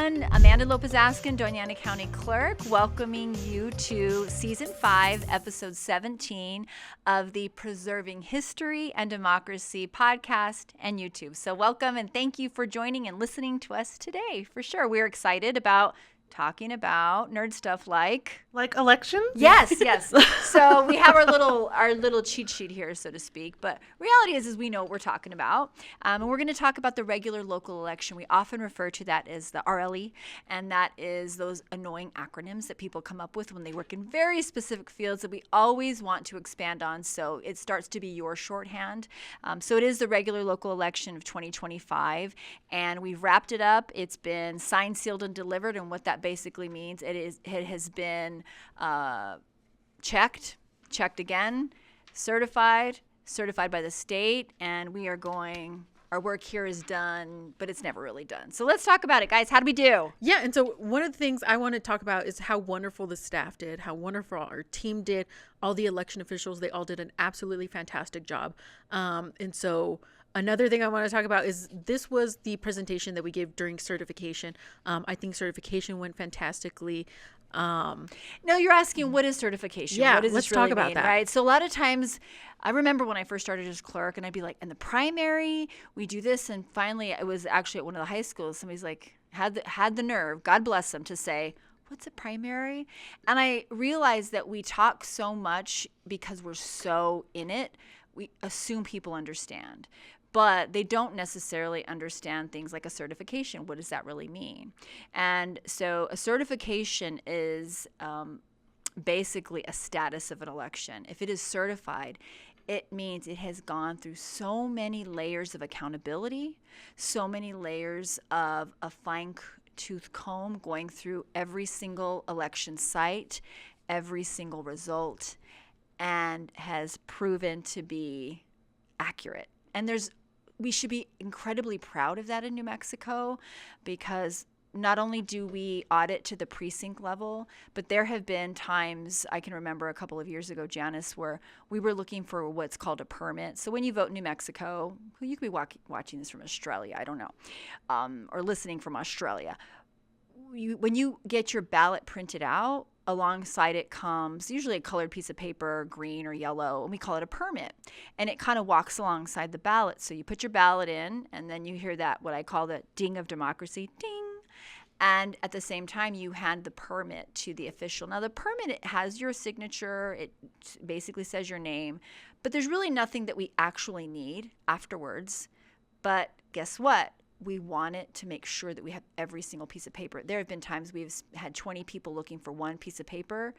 everyone. Amanda López Askin, Doña County Clerk, welcoming you to Season 5, Episode 17 of the Preserving History and Democracy podcast and YouTube. So welcome and thank you for joining and listening to us today. For sure, we're excited about talking about nerd stuff like elections. Yes. So we have our little cheat sheet here, so to speak. But reality is we know what we're talking about, and we're going to talk about the regular local election. We often refer to that as the RLE, and that is those annoying acronyms that people come up with when they work in very specific fields that we always want to expand on. So it starts to be your shorthand. So it is the regular local election of 2025, and we've wrapped it up. It's been signed, sealed, and delivered, and what that basically means it has been checked again, certified by the state, and our work here is done, but it's never really done. So let's talk about it, guys. How do we do? Yeah, and so one of the things I want to talk about is how wonderful the staff did, how wonderful our team did, all the election officials, they all did an absolutely fantastic job. And so another thing I want to talk about is this was the presentation that we gave during certification. I think certification went fantastically. No, you're asking what is certification? Yeah, what does let's this really talk about mean, that. right? So a lot of times, I remember when I first started as clerk, and I'd be like, in the primary, we do this, and finally, it was actually at one of the high schools. Somebody's like had the nerve, God bless them, to say, what's a primary? And I realized that we talk so much because we're so in it, we assume people understand. But they don't necessarily understand things like a certification. What does that really mean? And so a certification is basically a status of an election. If it is certified, it means it has gone through so many layers of accountability, so many layers of a fine-tooth comb going through every single election site, every single result, and has proven to be accurate. And we should be incredibly proud of that in New Mexico, because not only do we audit to the precinct level, but there have been times, I can remember a couple of years ago, Janice, where we were looking for what's called a permit. So when you vote in New Mexico, you could be watching this from Australia, I don't know, or listening from Australia. When you get your ballot printed out, alongside it comes usually a colored piece of paper, green or yellow, and we call it a permit. And it kind of walks alongside the ballot. So you put your ballot in, and then you hear that, what I call the ding of democracy, ding. And at the same time, you hand the permit to the official. Now, the permit, it has your signature. It basically says your name. But there's really nothing that we actually need afterwards. But guess what? We want it to make sure that we have every single piece of paper. There have been times we've had 20 people looking for one piece of paper,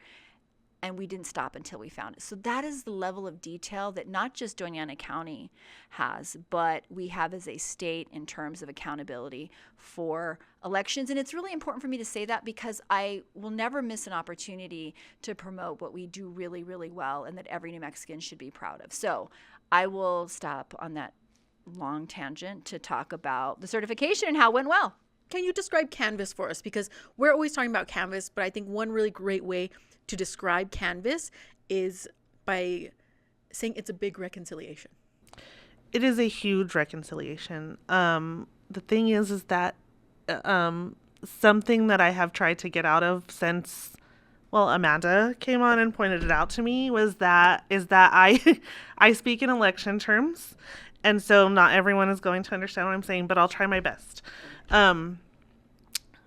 and we didn't stop until we found it. So that is the level of detail that not just Doña County has, but we have as a state in terms of accountability for elections. And it's really important for me to say that, because I will never miss an opportunity to promote what we do really, really well, and that every New Mexican should be proud of. So I will stop on that long tangent to talk about the certification and how it went well. Can you describe Canvas for us? Because we're always talking about Canvas, but I think one really great way to describe Canvas is by saying it's a big reconciliation. It is a huge reconciliation. The thing is that something that I have tried to get out of since, Amanda came on and pointed it out to me is that I speak in election terms. And so not everyone is going to understand what I'm saying, but I'll try my best.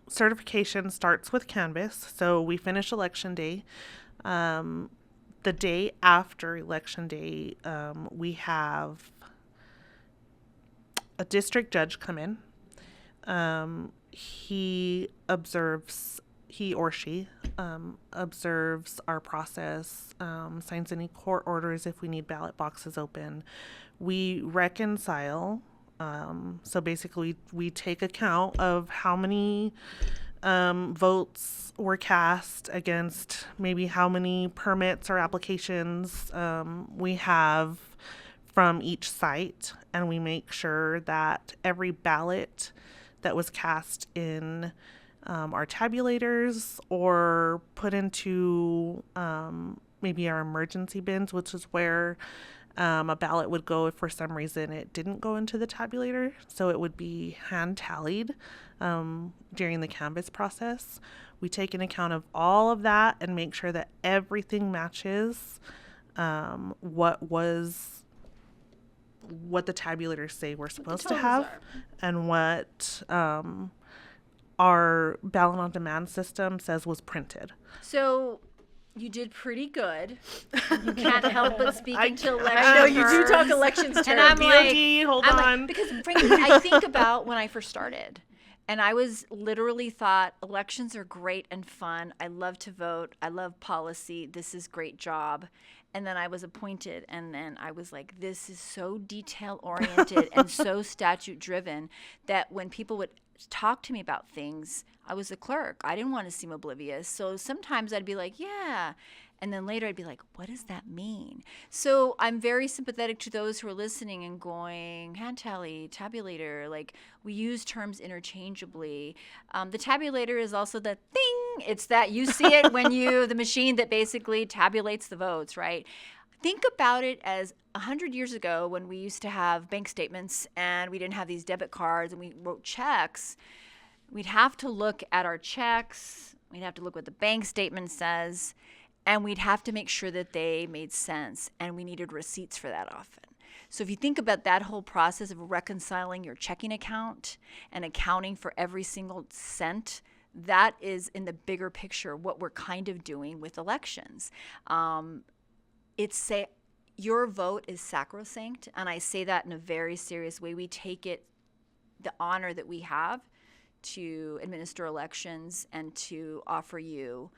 Certification starts with Canvas. So we finish election day. The day after election day, we have a district judge come in. He or she observes our process, signs any court orders if we need ballot boxes open. We reconcile. So basically, we take account of how many votes were cast against maybe how many permits or applications we have from each site, and we make sure that every ballot that was cast in our tabulators or put into maybe our emergency bins, which is where A ballot would go if for some reason it didn't go into the tabulator, so it would be hand tallied during the canvass process. We take into account of all of that and make sure that everything matches what the tabulators say we're supposed to have and what our ballot on demand system says was printed. So you did pretty good. You can't help but speak into election I know you do terms. talk elections terms. And I'm Yogi, hold on. because frankly, I think about when I first started, and I was literally thought elections are great and fun. I love to vote. I love policy. This is great job. And then I was appointed, and then I was like, this is so detail oriented and so statute driven that when people would talk to me about things, I was a clerk. I didn't want to seem oblivious. So sometimes I'd be like, yeah. And then later I'd be like, what does that mean? So I'm very sympathetic to those who are listening and going, hand tally, tabulator. Like, we use terms interchangeably. The tabulator is also the thing. It's that you see it when the machine that basically tabulates the votes, right? Think about it as 100 years ago when we used to have bank statements and we didn't have these debit cards and we wrote checks. We'd have to look at our checks. We'd have to look what the bank statement says. And we'd have to make sure that they made sense. And we needed receipts for that often. So if you think about that whole process of reconciling your checking account and accounting for every single cent, that is in the bigger picture what we're kind of doing with elections. Your vote is sacrosanct, and I say that in a very serious way. We take it, the honor that we have to administer elections and to offer you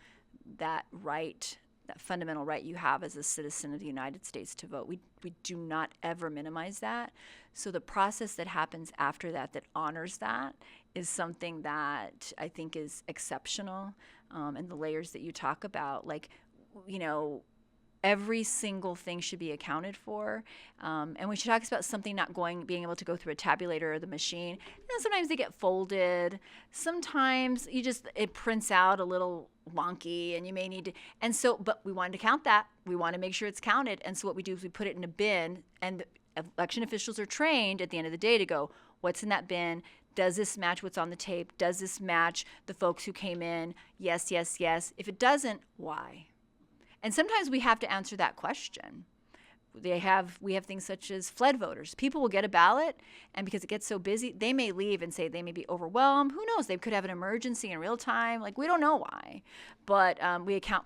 that right, that fundamental right you have as a citizen of the United States to vote. We do not ever minimize that. So the process that happens after that honors that is something that I think is exceptional. And the layers that you talk about, like, every single thing should be accounted for. And when she talks about something not being able to go through a tabulator or the machine, sometimes they get folded. Sometimes it prints out a little wonky and you may need to, but we wanted to count that. We want to make sure it's counted. And so what we do is we put it in a bin, and the election officials are trained at the end of the day to go, what's in that bin? Does this match what's on the tape? Does this match the folks who came in? Yes, yes, yes. If it doesn't, why? And sometimes we have to answer that question. We have things such as fled voters. People will get a ballot, and because it gets so busy, they may leave and say they may be overwhelmed. Who knows? They could have an emergency in real time. Like, we don't know why. But we account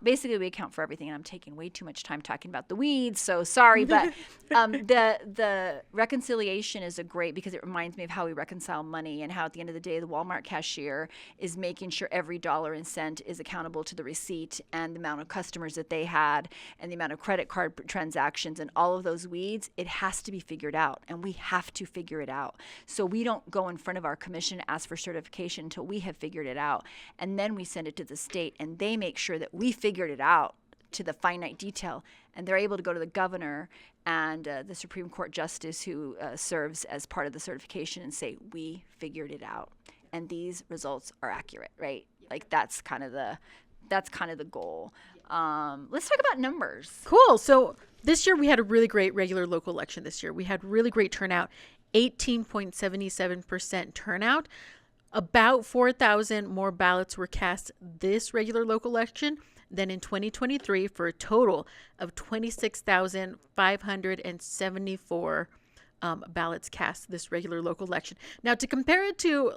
for everything. And I'm taking way too much time talking about the weeds, so sorry. But the reconciliation is great because it reminds me of how we reconcile money and how at the end of the day, the Walmart cashier is making sure every dollar and cent is accountable to the receipt and the amount of customers that they had and the amount of credit card transactions and all of those weeds. It has to be figured out, and we have to figure it out. So we don't go in front of our commission and ask for certification until we have figured it out. And then we send it to the state, and they make sure that we figured it out to the finite detail. And they're able to go to the governor and the Supreme Court justice who serves as part of the certification and say, we figured it out. And these results are accurate, right? Like, that's kind of the goal. Let's talk about numbers. Cool. So this year we had a really great regular local election this year. We had really great turnout, 18.77% turnout. About 4,000 more ballots were cast this regular local election than in 2023 for a total of 26,574 ballots cast this regular local election. Now, to compare it to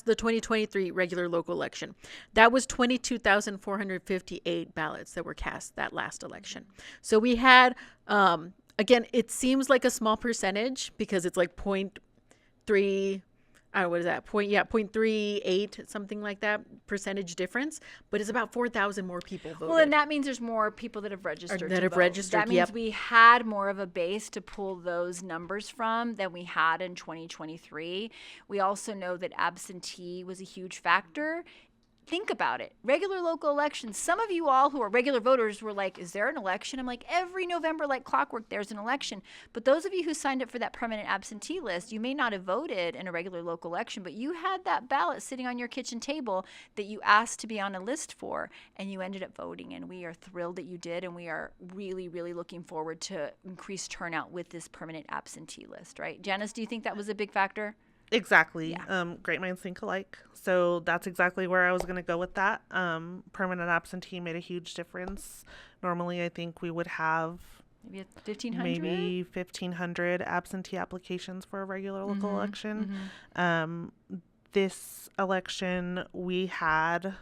the 2023 regular local election, that was 22,458 ballots that were cast that last election. So we had, again, it seems like a small percentage because it's like 0.3, what is that? 0.38, something like that, percentage difference. But it's about 4,000 more people voted. Well, and that means there's more people that have registered. That means we had more of a base to pull those numbers from than we had in 2023. We also know that absentee was a huge factor. think about it. Regular local elections. Some of you all who are regular voters were like, is there an election? I'm like, every November, like clockwork, there's an election. But those of you who signed up for that permanent absentee list, you may not have voted in a regular local election, but you had that ballot sitting on your kitchen table that you asked to be on a list for, and you ended up voting. And we are thrilled that you did, and we are really, really looking forward to increased turnout with this permanent absentee list, right? Janice, do you think that was a big factor? Exactly. Yeah. Great minds think alike. So that's exactly where I was going to go with that. Permanent absentee made a huge difference. Normally, I think we would have Maybe 1,500? maybe 1,500 absentee applications for a regular local election. This election, we had,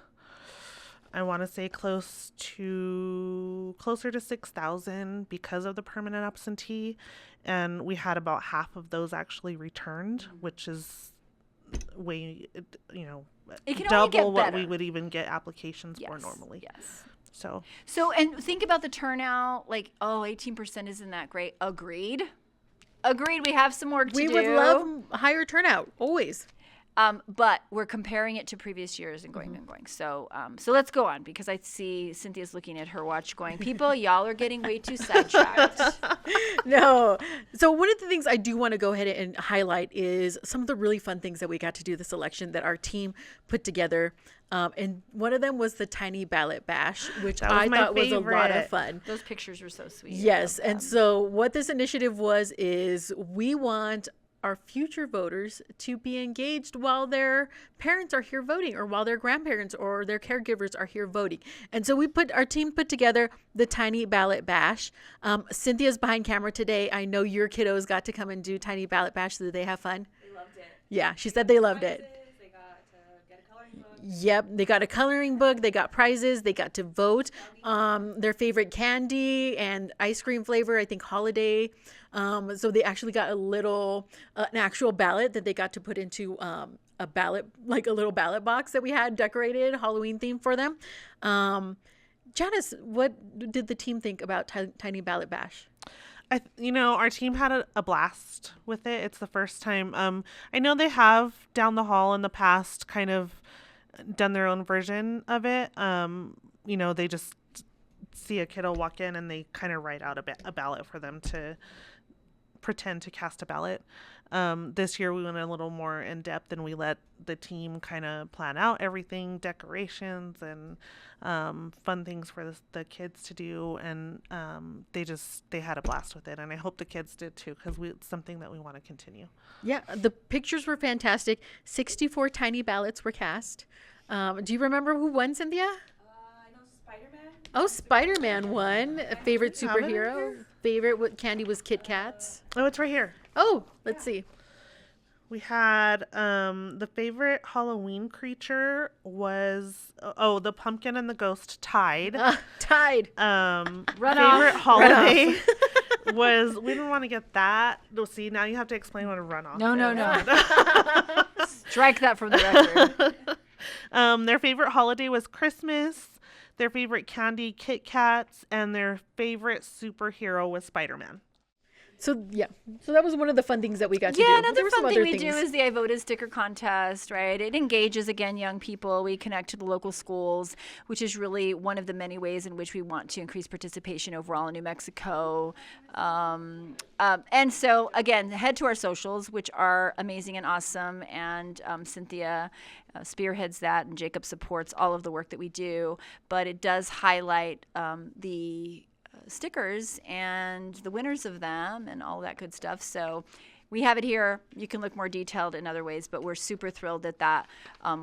I want to say closer to 6,000 because of the permanent absentee. And we had about half of those actually returned, which is way, It can only get double what better. we would even get applications for Yes, normally. yes. So And think about the turnout. Like, 18% isn't that great. Agreed. We have some work to do. We would love higher turnout, always. But we're comparing it to previous years and going and going. So let's go on, because I see Cynthia's looking at her watch going, people, y'all are getting way too sidetracked. No. So one of the things I do want to go ahead and highlight is some of the really fun things that we got to do this election that our team put together. And one of them was the tiny ballot bash, which That was I my thought was a lot of favorite. fun. Those pictures were so sweet. Yes. And so what this initiative was is we want our future voters to be engaged while their parents are here voting, or while their grandparents or their caregivers are here voting. And so our team put together the tiny ballot bash. Cynthia's behind camera today. I know your kiddos got to come and do tiny ballot bash. Did they have fun? They loved it. Yeah, she said they loved it. They got to get a coloring book. Yep, they got a coloring book, they got prizes, they got to vote their favorite candy and ice cream flavor, I think holiday. So they actually got an actual ballot that they got to put into a ballot, like a little ballot box that we had decorated, Halloween theme for them. Janice, what did the team think about Tiny Ballot Bash? Our team had a blast with it. It's the first time. I know they have down the hall in the past kind of done their own version of it. They just see a kiddo walk in and they kind of write out a ballot for them to pretend to cast a ballot. This year we went a little more in depth and we let the team kind of plan out everything, decorations and fun things for the kids to do, and they had a blast with it, and I hope the kids did too, because it's something that we want to continue. Yeah, the pictures were fantastic. 64 tiny ballots were cast. Do you remember who won, Cynthia? I know Spider-Man. Oh, Spider-Man won. A favorite Do you have it in superhero. here? Favorite candy was Kit Kats. Oh, it's right here. Oh, let's see. We had the favorite Halloween creature was the pumpkin and the ghost tied. Tied. Favorite holiday was, we didn't want to get that. No, see, now you have to explain what a runoff No. Strike that from the record. Their favorite holiday was Christmas. Their favorite candy, Kit Kats, and their favorite superhero was Spider-Man. So that was one of the fun things that we got to do. Yeah, There another were some fun thing other we things. do is the I Voted sticker contest, right? It engages, again, young people. We connect to the local schools, which is really one of the many ways in which we want to increase participation overall in New Mexico. And so, again, head to our socials, which are amazing and awesome, and Cynthia spearheads that, and Jacob supports all of the work that we do. But it does highlight the stickers and the winners of them and all that good stuff. So we have it here. You can look more detailed in other ways, but we're super thrilled that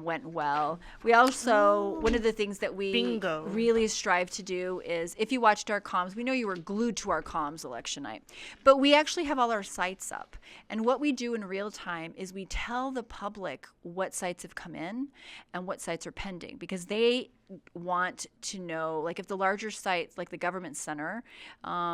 went well. We also, one of the things that we Bingo. really strive to do is, if you watched our comms, we know you were glued to our comms election night, but we actually have all our sites up. And what we do in real time is we tell the public what sites have come in and what sites are pending, because they want to know, like if the larger sites, like the government center,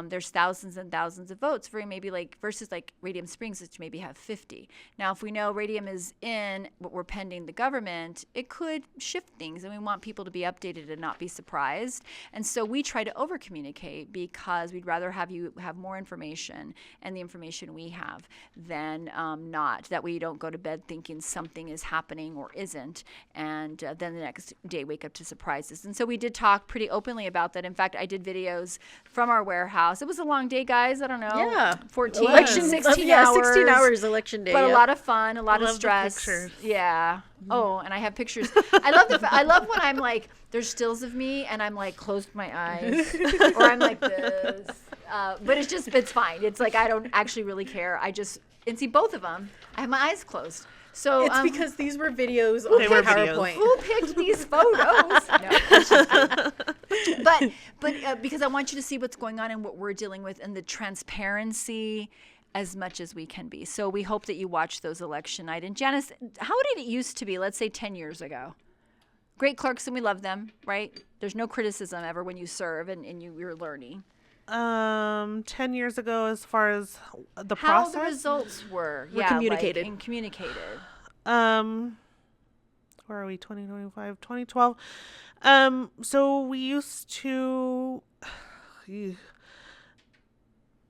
there's thousands and thousands of votes for maybe like versus like Radium Springs, which maybe have 50. Now, if we know Radium is in, but we're pending the government, it could shift things, and we want people to be updated and not be surprised. And so we try to over communicate because we'd rather have you have more information and the information we have than not. That way you don't go to bed thinking something is happening or isn't, and then the next day wake up to surprises. And so we did talk pretty openly about that. In fact, I did videos from our warehouse. It was a long day, guys. I don't know, 14, election 16 hours. 16 hours election day. But a lot of fun, a lot of Love the stress. pictures. Yeah. Oh, and I have pictures. I love when I'm like, there's stills of me and I'm like closed my eyes or I'm like this. But it's fine. It's like I don't actually really care. And see both of them, I have my eyes closed. So It's because these were videos on They were PowerPoint. who picked these photos? No. but because I want you to see what's going on and what we're dealing with and the transparency as much as we can be. So we hope that you watch those election night. And Janice, how did it used to be, let's say 10 years ago? Great clerks, and we love them, right? There's no criticism ever when you serve and you're learning. 10 years ago, as far as the How process, the results were communicated. and communicated. where are we? 2025, 2012. So we used to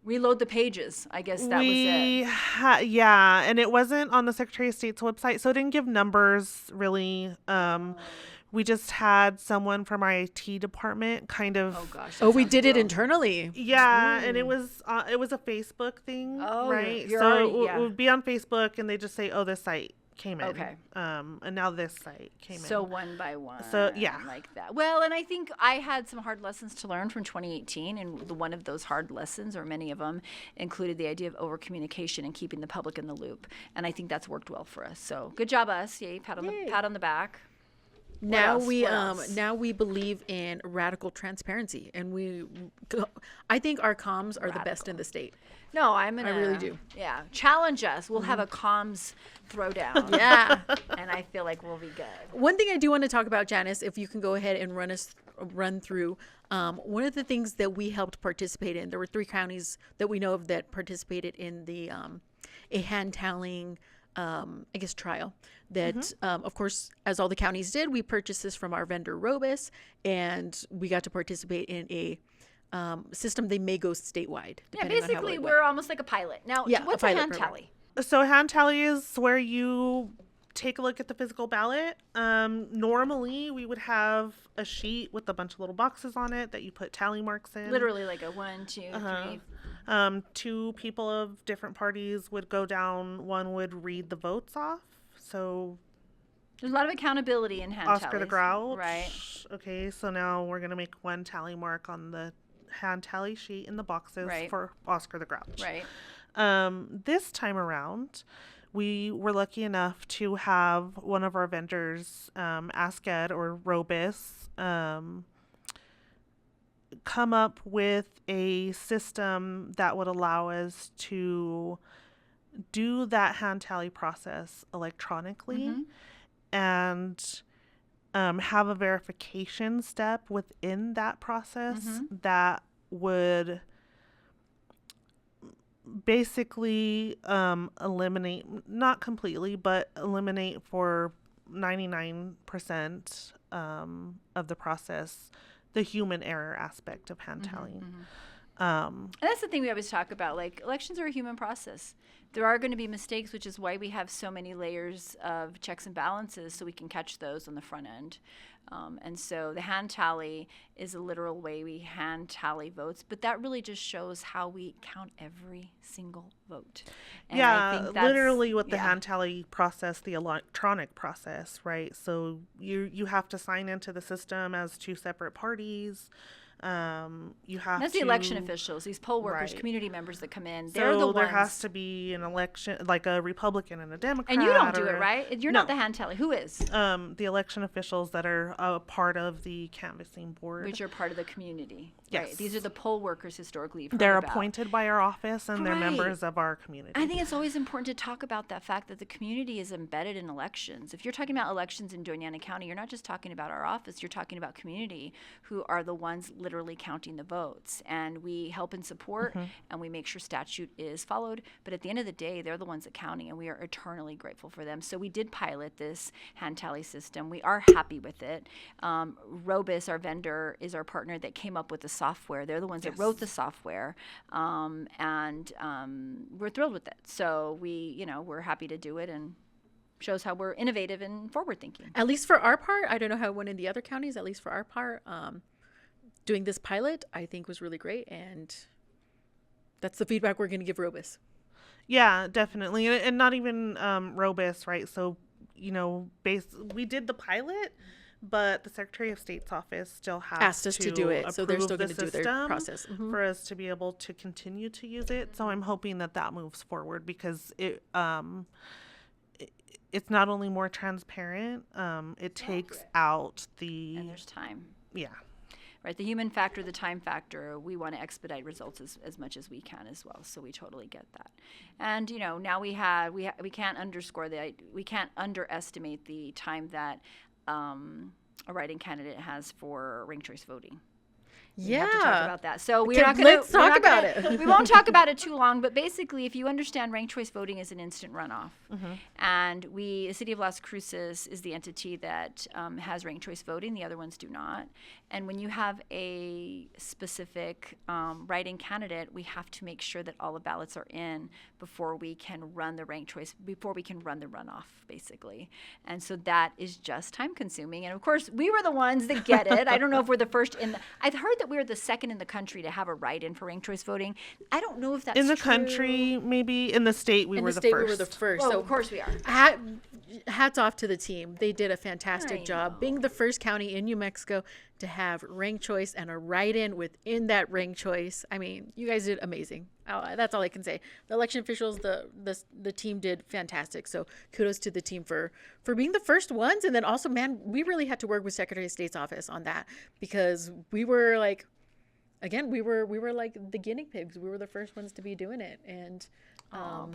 Reload the pages. I guess that was it. Yeah, and it wasn't on the Secretary of State's website, so it didn't give numbers really. We just had someone from our IT department kind of. Oh gosh. Oh, we did it internally. Yeah, and it was a Facebook thing, Oh, right? you're So already- it would be on Facebook, and they just say, "Oh, this site came in." Okay. And now this site came in. So one by one. So, yeah. Like that. Well, and I think I had some hard lessons to learn from 2018. And one of those hard lessons, or many of them, included the idea of over communication and keeping the public in the loop. And I think that's worked well for us. So good job, us. Yay. Pat on the back. Now else? we What else? now we believe in radical transparency, and I think our comms are the best in the state. No, I'm gonna. I really do. Yeah, challenge us. We'll have a comms throwdown. Yeah. And I feel like we'll be good. One thing I do want to talk about, Janice, if you can go ahead and run through one of the things that we helped participate in. There were 3 counties that we know of that participated in the a hand tallying trial that of course, as all the counties did, we purchased this from our vendor López, and we got to participate in a system. They may go statewide. Yeah, depending on how basically it went. we're almost like a pilot. Now, Yeah, what's a a pilot hand program. tally? So hand tally is where you take a look at the physical ballot. Normally, we would have a sheet with a bunch of little boxes on it that you put tally marks in. Literally like a 1, 2, 3. 2 people of different parties would go down. One would read the votes off. So There's a lot of accountability in hand Oscar tallies. the Grouch. Right. Okay, so now we're going to make 1 tally mark on the hand tally sheet in the boxes Right. for Oscar the Grouch. Right. This time around, we were lucky enough to have one of our vendors, Askin or López, come up with a system that would allow us to do that hand tally process electronically and have a verification step within that process that would basically eliminate, not completely, but eliminate for 99% of the process the human error aspect of hand tallying. And that's the thing we always talk about. Like, elections are a human process. There are going to be mistakes, which is why we have so many layers of checks and balances so we can catch those on the front end. And so the hand tally is a literal way we hand tally votes, but that really just shows how we count every single vote. And I think that's, literally with the yeah. hand tally process, the electronic process, right? So you have to sign into the system as 2 separate parties. You have That's to, the election officials, these poll workers, Right. community members that come in. They're the So ones. there has to be an election, like a Republican and a Democrat. And you don't do or it, right? You're No. not the hand tally. Who is? The election officials that are a part of the canvassing board. Which are part of the community. Right. Yes. These are the poll workers historically you've heard They're about. appointed by our office, and they're Right. members of our community. I think it's always important to talk about that fact that the community is embedded in elections. If you're talking about elections in Doña County, you're not just talking about our office, you're talking about community who are the ones literally counting the votes. And we help and support, and we make sure statute is followed. But at the end of the day, they're the ones that counting, and we are eternally grateful for them. So we did pilot this hand tally system. We are happy with it. Robus, our vendor, is our partner that came up with the software. They're the ones that wrote the software, and we're thrilled with it. So we're happy to do it, and shows how we're innovative and forward thinking. At least for our part, I don't know how it went in the other counties. At least for our part, doing this pilot, I think was really great, and that's the feedback we're going to give Robus. Yeah, definitely. And not even Robus, right? So, we did the pilot, but the Secretary of State's office still has Asked us to do it, so they're approve still the going to do their system process. for us to be able to continue to use it. So I'm hoping that moves forward, because it's not only more transparent, it takes out And there's time. yeah. Right, the human factor, the time factor, we want to expedite results as much as we can as well. So we totally get that. And now we can't underestimate the time that a writing candidate has for ranked choice voting. We have to talk about that. So Let's talk about it. We won't talk about it too long, but basically, if you understand ranked choice voting is an instant runoff, and the city of Las Cruces is the entity that has ranked choice voting. The other ones do not. And when you have a specific writing candidate, we have to make sure that all the ballots are in before we can run the ranked choice, before we can run the runoff, basically. And so that is just time consuming. And of course, we were the ones that get it. I don't know if we're the first I've heard that we're the second in the country to have a write-in for ranked choice voting. I don't know if that's In the true. country, maybe. In the state, we were the first. We were the first. Well, So of course we are. hats off to the team. They did a fantastic I job know. being the first county in New Mexico to have ranked choice and a write-in within that ranked choice. I mean, you guys did amazing. That's all I can say. The election officials, the team did fantastic. So kudos to the team for being the first ones. And then also, man, we really had to work with Secretary of State's office on that, because we were like, again, we were like the guinea pigs. We were the first ones to be doing it. And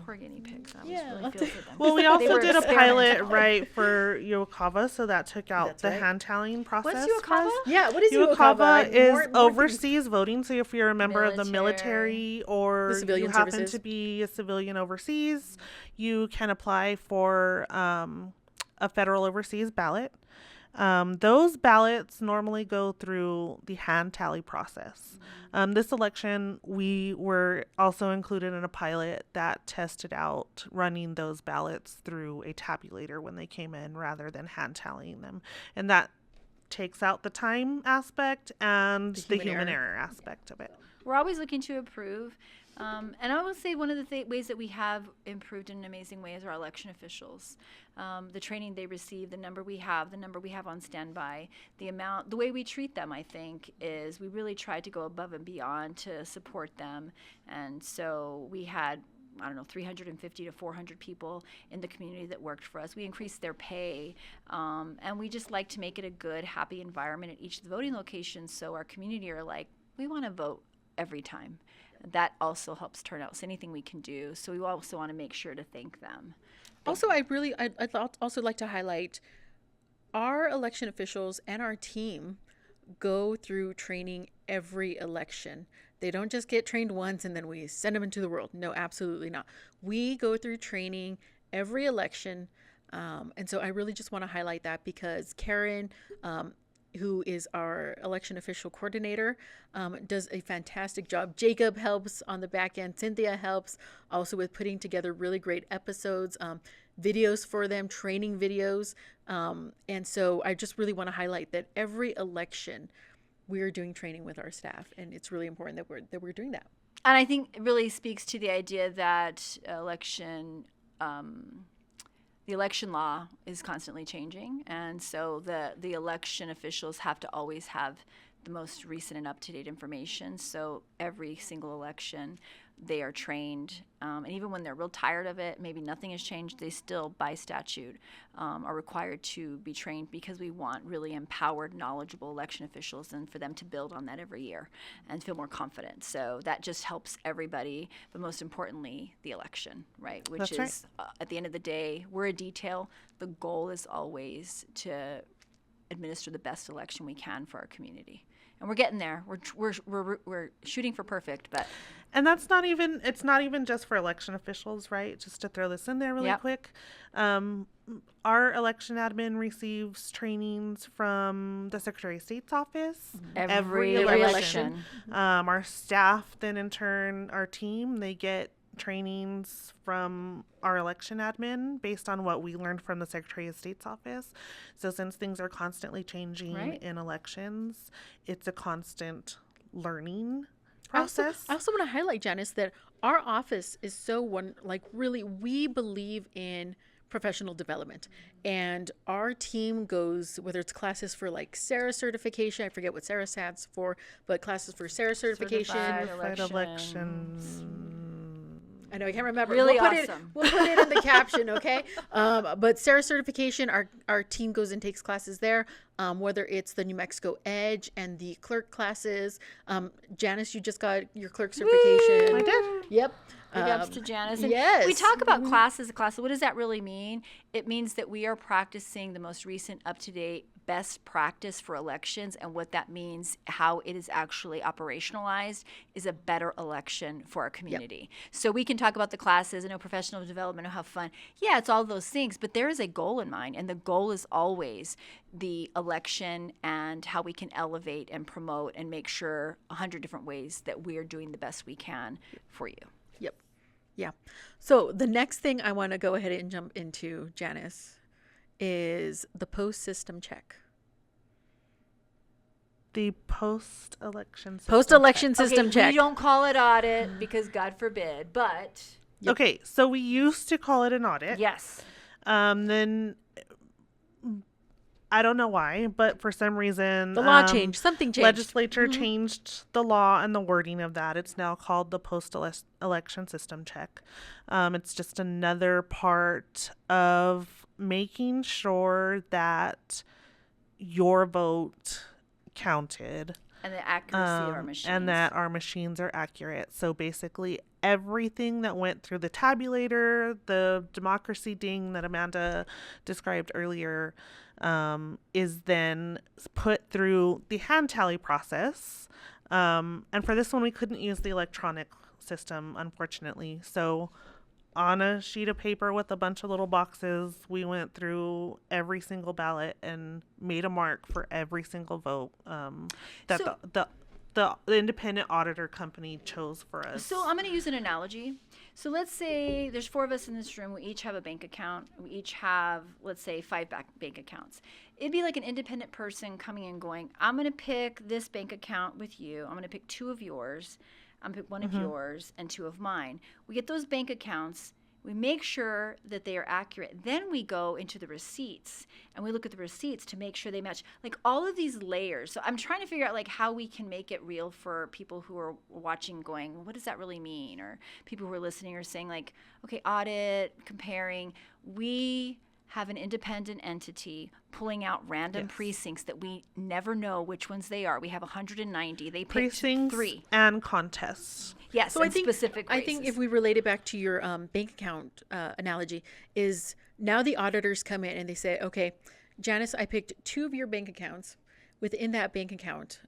Poor guinea pigs. I was yeah. really feel for them. Well, we They also were did a pilot, experimental. right, for Uokava, so that took out That's the right. hand tallying process. What's for us. Uokava? yeah, what is Uokava is More things. overseas voting. So if you're a member of the Military. military, or The civilian you happen services. to be a civilian overseas, you can apply for a federal overseas ballot. Those ballots normally go through the hand tally process. This election, we were also included in a pilot that tested out running those ballots through a tabulator when they came in, rather than hand tallying them. And that takes out the time aspect and the human error aspect of it. We're always looking to improve. And I will say one of the ways that we have improved in an amazing way is our election officials. The training they receive, the number we have on standby, the way we treat them, I think, is we really try to go above and beyond to support them. And so we had, 350 to 400 people in the community that worked for us. We increased their pay, and we just like to make it a good, happy environment at each of the voting locations, so our community are like, we want to vote every time. That also helps turn out. So anything we can do. So we also want to make sure to thank them. Also, I'd also like to highlight our election officials and our team go through training every election. They don't just get trained once and then we send them into the world. No, absolutely not. We go through training every election. And so I really just want to highlight that, because Karen, who is our election official coordinator, does a fantastic job. Jacob helps on the back end. Cynthia helps also with putting together really great episodes, videos for them, training videos. And so I just really want to highlight that every election we're doing training with our staff, and it's really important that we're doing that. And I think it really speaks to the idea that the election law is constantly changing, and so the election officials have to always have the most recent and up-to-date information. So every single election, they are trained. And even when they're real tired of it, maybe nothing has changed, they still, by statute, are required to be trained because we want really empowered, knowledgeable election officials and for them to build on that every year and feel more confident. So that just helps everybody, but most importantly, the election, right? Which That's is, at the end of the day, we're a detail. The goal is always to administer the best election we can for our community. And we're getting there. We're shooting for perfect, but And that's not even, it's not even just for election officials, right? Just to throw this in there really Yep. quick. Our election admin receives trainings from the Secretary of State's office. every election. Our staff then in turn, our team, they get trainings from our election admin based on what we learned from the Secretary of State's office. So since things are constantly changing Right. in elections, it's a constant learning process. I also want to highlight, Janice, that our office is really, we believe in professional development, and our team goes, whether it's classes for like Sarah certification, I forget what Sarah stands for, but classes for Sarah certification. Certified Certified elections. I know I can't remember. Really we'll awesome. We'll put it in the caption, okay? But Sarah certification, our team goes and takes classes there. Whether it's the New Mexico Edge and the clerk classes. Janice, you just got your clerk certification. I did. Yep. Big ups to Janice. And yes. we talk about classes. What does that really mean? It means that we are practicing the most recent, up-to-date, best practice for elections, and what that means, how it is actually operationalized, is a better election for our community. So we can talk about the classes, I know professional development, have fun. Yeah, it's all those things, but there is a goal in mind, and the goal is always the election and how we can elevate and promote and make sure 100 different ways that we are doing the best we can for you. Yep. Yeah. So the next thing I want to go ahead and jump into, Janice, is the post system check. The post-election system. Post-election system check. We don't call it audit because God forbid, but Yep. Okay, so we used to call it an audit. yes. Then I don't know why, but for some reason The law changed. Something changed. Legislature changed the law and the wording of that. It's now called the post-election system check. It's just another part of making sure that your vote counted. And the accuracy of our machines. And that our machines are accurate. So basically everything that went through the tabulator, the democracy ding that Amanda described earlier, is then put through the hand tally process. And for this one, we couldn't use the electronic system, unfortunately. So on a sheet of paper with a bunch of little boxes, we went through every single ballot and made a mark for every single vote that So- the independent auditor company chose for us. So I'm going to use an analogy. So let's say there's 4 of us in this room. We each have a bank account. We each have, let's say, 5 bank accounts. It'd be like an independent person coming and going, I'm going to pick this bank account with you. I'm going to pick 2 of yours. I'm going to pick 1 of yours and 2 of mine. We get those bank accounts. We make sure that they are accurate. Then we go into the receipts and we look at the receipts to make sure they match. Like all of these layers. So I'm trying to figure out like how we can make it real for people who are watching going, what does that really mean? Or people who are listening are saying like, okay, audit, comparing. We have an independent entity pulling out random precincts that we never know which ones they are. We have 190. They picked precincts 3. and contests. Yes, So in I think specific I think races. if we relate it back to your bank account analogy, is now the auditors come in and they say, okay, Janice, I picked 2 of your bank accounts. Within that bank account,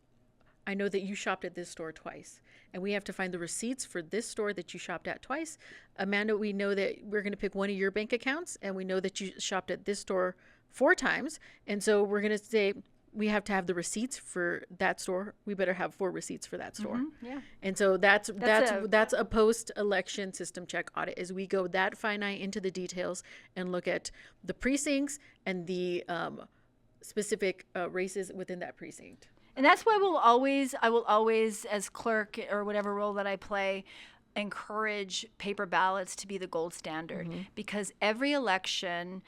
I know that you shopped at this store twice, and we have to find the receipts for this store that you shopped at twice. Amanda, we know that we're going to pick 1 of your bank accounts, and we know that you shopped at this store 4 times, and so we're going to say we have to have the receipts for that store. We better have 4 receipts for that store. yeah. And so that's That's a post-election system check audit, as we go that finite into the details and look at the precincts and the specific races within that precinct. And that's why I will always, as clerk or whatever role that I play, encourage paper ballots to be the gold standard because every election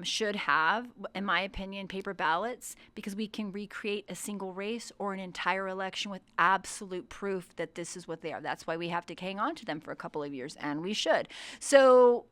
should have, in my opinion, paper ballots because we can recreate a single race or an entire election with absolute proof that this is what they are. That's why we have to hang on to them for a couple of years, and we should. So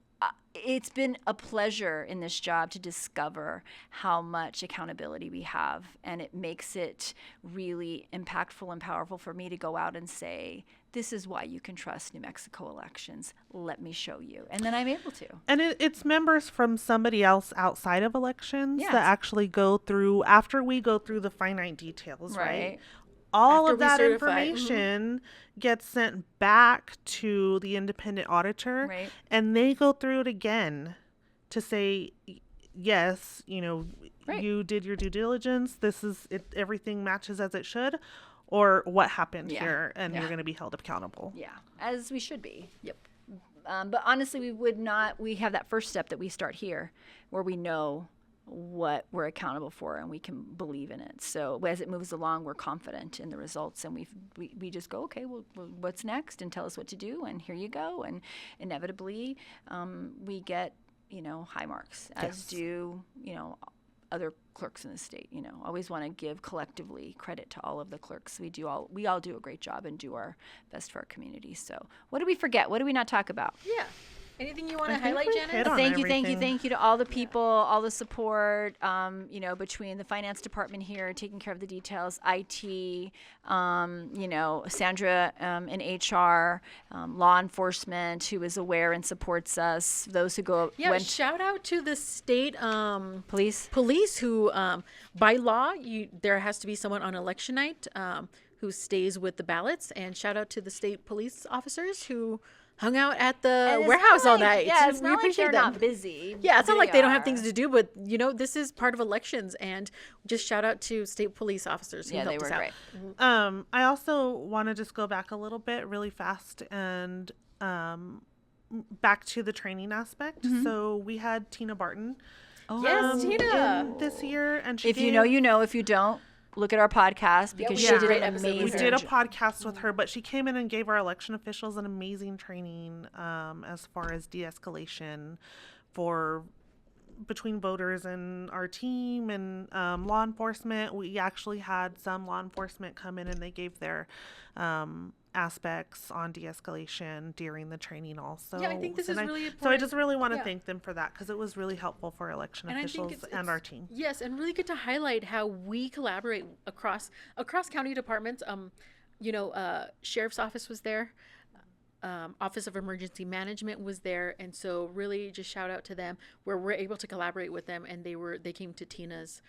it's been a pleasure in this job to discover how much accountability we have, and it makes it really impactful and powerful for me to go out and say, this is why you can trust New Mexico elections. Let me show you. And then I'm able to. And it's members from somebody else outside of elections Yeah. that actually go through, after we go through the finite details, right? All After of we that certify. information gets sent back to the independent auditor, Right. and they go through it again to say, yes, Right. you did your due diligence. This is it. Everything matches as it should, or what happened Yeah. here, and Yeah. you're going to be held accountable. Yeah, as we should be. Yep. But honestly, we have that first step that we start here where we know what we're accountable for and we can believe in it. So as it moves along, we're confident in the results and we just go, okay, well, what's next? And tell us what to do. And here you go. And inevitably, we get, high marks, as Yes. do, other clerks in the state. Always want to give collectively credit to all of the clerks. We all do a great job and do our best for our community. So what did we forget? What did we not talk about? Yeah. Anything you want to I think highlight, we Janice? hit on Thank you everything. to all the people, all the support, between the finance department here, taking care of the details, IT, Sandra in HR, law enforcement who is aware and supports us, those who went Shout out to the state police. who, by law, there has to be someone on election night who stays with the ballots. And shout out to the state police officers who hung out at the And it's warehouse not all like- night. Yeah, it's We not like appreciate they're them. not busy. Yeah, it's not like they don't have are. things to do, but this is part of elections, and just shout out to state police officers who Yeah, they helped were us great. out. I also want to just go back a little bit really fast and back to the training aspect. So we had Tina Barton Yes, Tina. in this year, and she If you know, you know. If you don't, look at our podcast because we she did a did great an episode with we amazing her. did a job. podcast with her, but she came in and gave our election officials an amazing training as far as de-escalation for between voters and our team and law enforcement. We actually had some law enforcement come in and they gave their aspects on de-escalation during the training also. Yeah, I think this is really So I important. just really want to Yeah. thank them for that because it was really helpful for election And I think officials it's- and it's- our team. Yes, and really good to highlight how we collaborate across county departments. Sheriff's office was there. Office of Emergency Management was there, and so really just shout out to them where we're able to collaborate with them, and they came to Tina's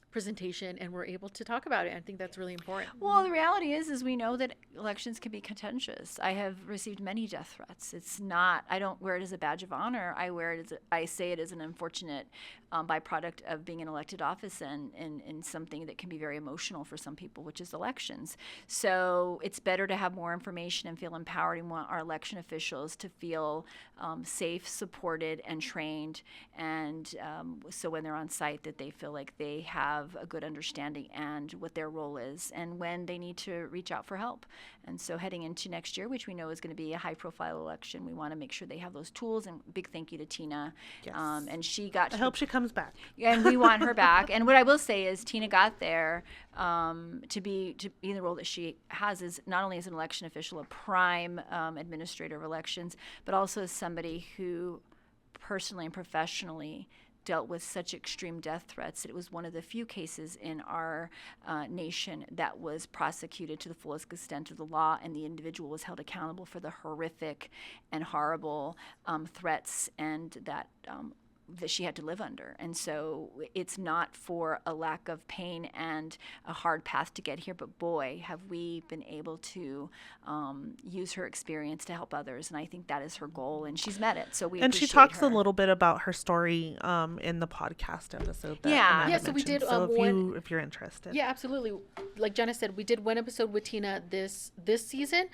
presentation and we're able to talk about it. I think that's really important. Well, the reality is we know that elections can be contentious. I have received many death threats. It's not, I don't wear it as a badge of honor. I wear it as, I say it as an unfortunate byproduct of being in elected office and something that can be very emotional for some people, which is elections. So it's better to have more information and feel empowered and want our election officials to feel safe, supported, and trained. And so when they're on site that they feel like they have a good understanding and what their role is and when they need to reach out for help. And so heading into next year, which we know is going to be a high profile election, we want to make sure they have those tools, and big thank you to Tina. Yes. And she got I hope she comes back. and we want her back. And what I will say is Tina got there to be in the role that she has is not only as an election official, a prime administrator of elections, but also as somebody who personally and professionally dealt with such extreme death threats that it was one of the few cases in our nation that was prosecuted to the fullest extent of the law, and the individual was held accountable for the horrific and horrible threats and that she had to live under. And so it's not for a lack of pain and a hard path to get here, but boy, have we been able to use her experience to help others. And I think that is her goal, and she's met it. So we And she appreciate talks her. a little bit about her story in the podcast episode. That Yeah. Amanda Yeah, so we mentioned. did, So one- if you're interested. Yeah, absolutely. Like Janice said, we did one episode with Tina this season.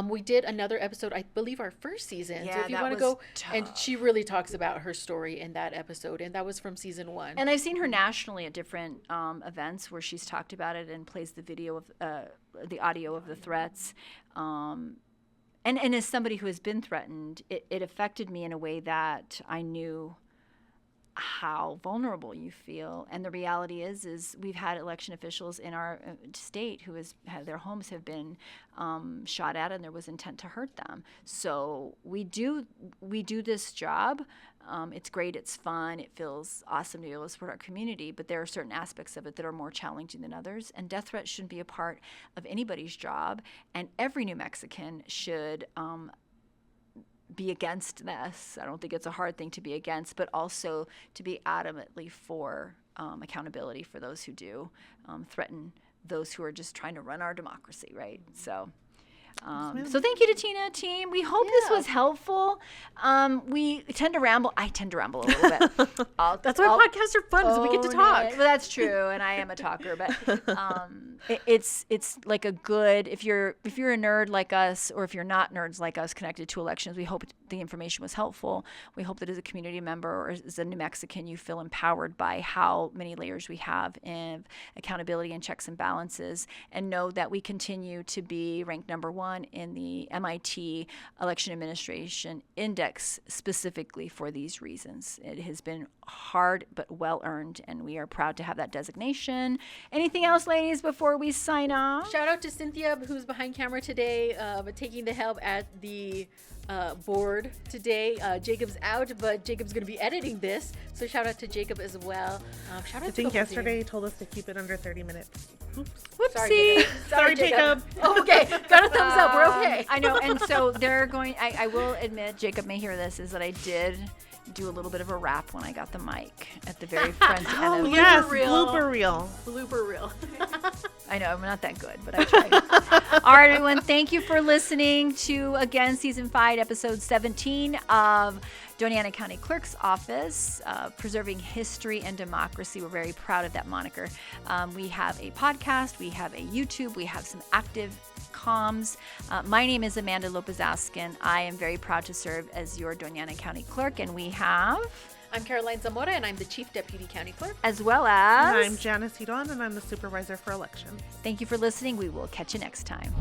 We did another episode, I believe, our first season. So Yeah, if you that want to was go, and she really talks about her story in that episode, and that was from season 1. And I've seen her nationally at different events where she's talked about it and plays the video of the audio of the threats. and as somebody who has been threatened, it affected me in a way that I knew how vulnerable you feel. And the reality is we've had election officials in our state who had their homes have been shot at, and there was intent to hurt them. So we do this job. It's great. It's fun. It feels awesome to be able to support our community. But there are certain aspects of it that are more challenging than others. And death threats shouldn't be a part of anybody's job. And every New Mexican should be against this. I don't think it's a hard thing to be against, but also to be adamantly for accountability for those who do threaten those who are just trying to run our democracy, right? So thank you to Tina, team. We hope this was helpful. We tend to ramble. I tend to ramble a little bit. That's why podcasts are fun, so we get to talk. Well, that's true, and I am a talker. But it's like a good, if you're a nerd like us, or if you're not nerds like us connected to elections, we hope the information was helpful. We hope that as a community member or as a New Mexican, you feel empowered by how many layers we have in accountability and checks and balances, and know that we continue to be ranked number 1 in the MIT Election Administration Index specifically for these reasons. It has been hard but well earned, and we are proud to have that designation. Anything else, ladies, before we sign off? Shout out to Cynthia, who's behind camera today, taking the help at the board today. Jacob's out, but Jacob's going to be editing this, so shout out to Jacob as well. Shout out I think yesterday he told us to keep it under 30 minutes. Oops. Whoopsie. Sorry, Jacob. Okay, got a thumbs up. We're okay. I know, and so they're going, I will admit, Jacob may hear this, is that I did do a little bit of a rap when I got the mic at the very front end of Yes, blooper blooper reel. I know, I'm not that good, but I tried. All right, everyone, thank you for listening to, again, Season 5, Episode 17 of Doña County Clerk's Office, Preserving History and Democracy. We're very proud of that moniker. We have a podcast, we have a YouTube, we have some active comms. My name is Amanda López Askin. I am very proud to serve as your Doña County Clerk, and we have... I'm Caroline Zamora, and I'm the Chief Deputy County Clerk. As well as... And I'm Janice, and I'm the Supervisor for Elections. Thank you for listening. We will catch you next time.